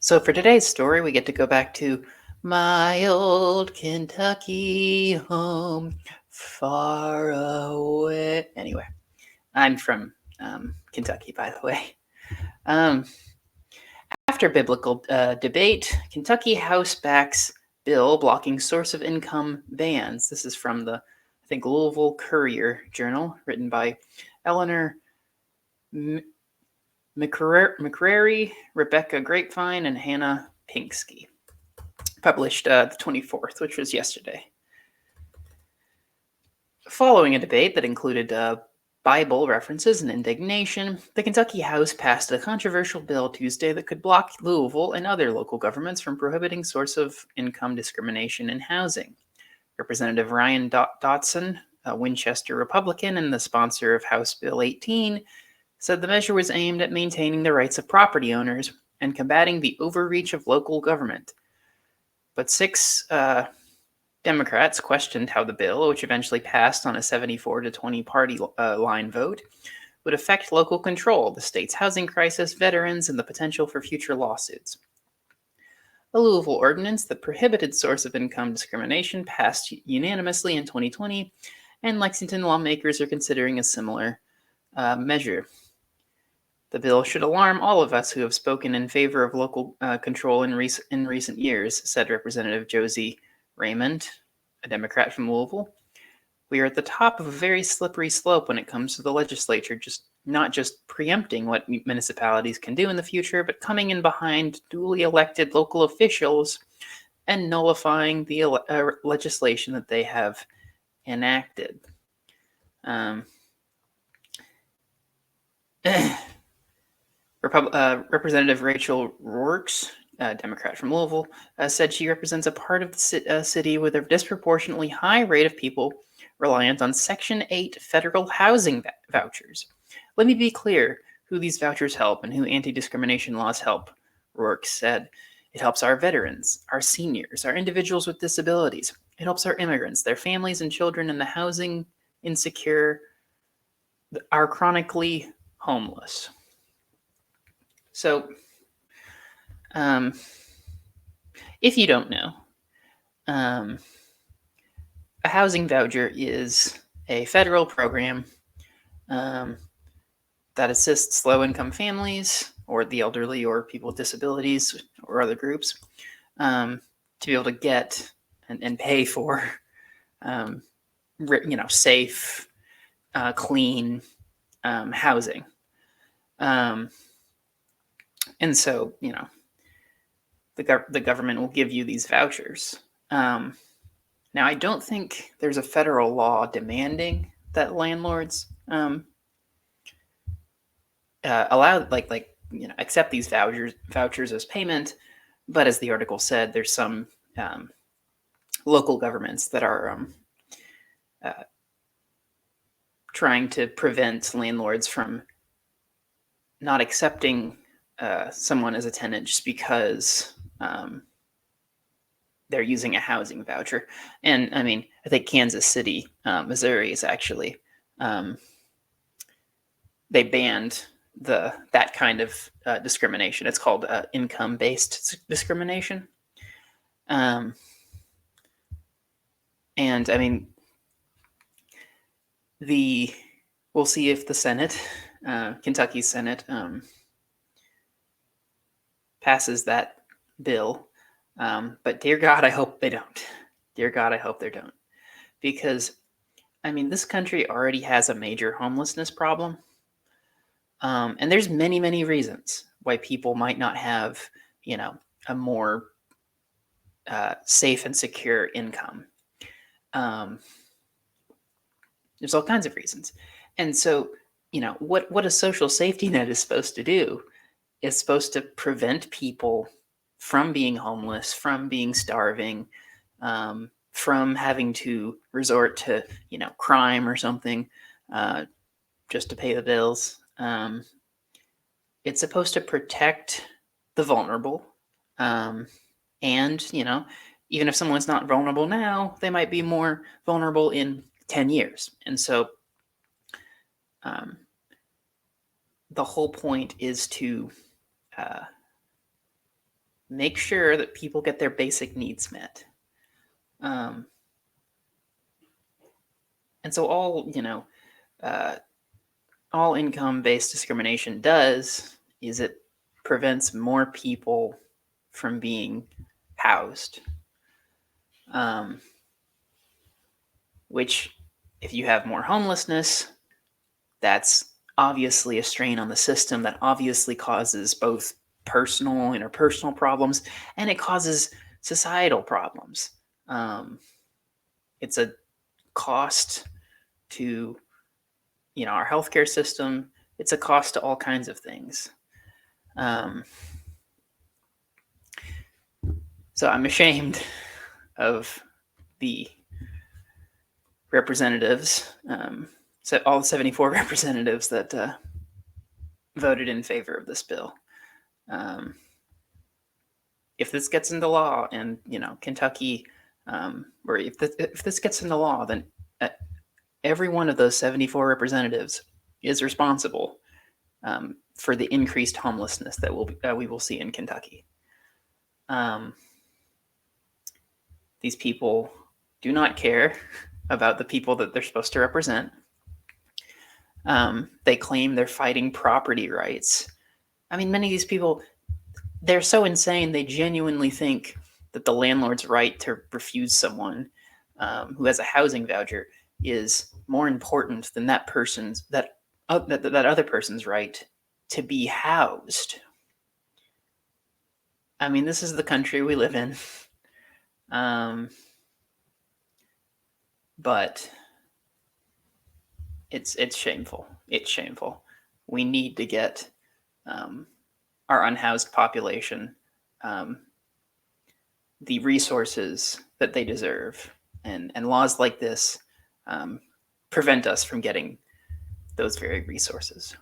So for today's story, we get to go back to my old Kentucky home, far away. Anyway, I'm from Kentucky, by the way. Um, After biblical debate, Kentucky House backs bill blocking source of income bans. This is from the, I think, Louisville Courier Journal, written by Eleanor McCrary, Rebecca Grapevine, and Hannah Pinksky. Published the 24th, which was yesterday. Following a debate that included Bible references and indignation, the Kentucky House passed a controversial bill Tuesday that could block Louisville and other local governments from prohibiting source of income discrimination in housing. Representative Ryan Dotson, a Winchester Republican and the sponsor of House Bill 18, said the measure was aimed at maintaining the rights of property owners and combating the overreach of local government. But six Democrats questioned how the bill, which eventually passed on a 74-20 party line vote, would affect local control, the state's housing crisis, veterans, and the potential for future lawsuits. A Louisville ordinance that prohibited source of income discrimination passed unanimously in 2020, and Lexington lawmakers are considering a similar measure. The bill should alarm all of us who have spoken in favor of local control in recent years, said Representative Josie Raymond, a Democrat from Louisville. We are at the top of a very slippery slope when it comes to the legislature, not just preempting what municipalities can do in the future, but coming in behind duly elected local officials and nullifying the legislation that they have enacted. Representative Rachel Rourke, a Democrat from Louisville, said she represents a part of the city with a disproportionately high rate of people reliant on Section 8 federal housing vouchers. Let me be clear who these vouchers help and who anti-discrimination laws help, Rourke said. It helps our veterans, our seniors, our individuals with disabilities. It helps our immigrants, their families and children, and the housing insecure, our chronically homeless. So, if you don't know, a housing voucher is a federal program that assists low-income families or the elderly or people with disabilities or other groups to be able to get and pay for, safe, clean housing. And so, the government will give you these vouchers. Now, I don't think there's a federal law demanding that landlords allow, accept these vouchers as payment. But as the article said, there's some local governments that are trying to prevent landlords from not accepting someone as a tenant just because they're using a housing voucher. And I mean, I think Kansas City, Missouri is actually, they banned that kind of discrimination. It's called income-based discrimination. And I mean, we'll see if the Senate, Kentucky Senate, passes that bill. But dear God, I hope they don't. Dear God, I hope they don't. Because, I mean, this country already has a major homelessness problem. And there's many, many reasons why people might not have, a more safe and secure income. There's all kinds of reasons. And so, what a social safety net is supposed to do is supposed to prevent people from being homeless, from being starving, from having to resort to, crime or something just to pay the bills. It's supposed to protect the vulnerable. And, even if someone's not vulnerable now, they might be more vulnerable in 10 years. And so the whole point is to make sure that people get their basic needs met. And so all income-based discrimination does is it prevents more people from being housed. Which, if you have more homelessness, that's obviously a strain on the system that obviously causes both personal, interpersonal problems, and it causes societal problems. It's a cost to our healthcare system. It's a cost to all kinds of things. So I'm ashamed of the representatives, so all 74 representatives that voted in favor of this bill. If this gets into law, and Kentucky, or if this gets into law, then every one of those 74 representatives is responsible for the increased homelessness that we will see in Kentucky. These people do not care about the people that they're supposed to represent. They claim they're fighting property rights. I mean, many of these people, they're so insane, they genuinely think that the landlord's right to refuse someone who has a housing voucher is more important than that other person's right to be housed. I mean, this is the country we live in. But it's shameful. It's shameful. We need to get our unhoused population the resources that they deserve, and laws like this prevent us from getting those very resources.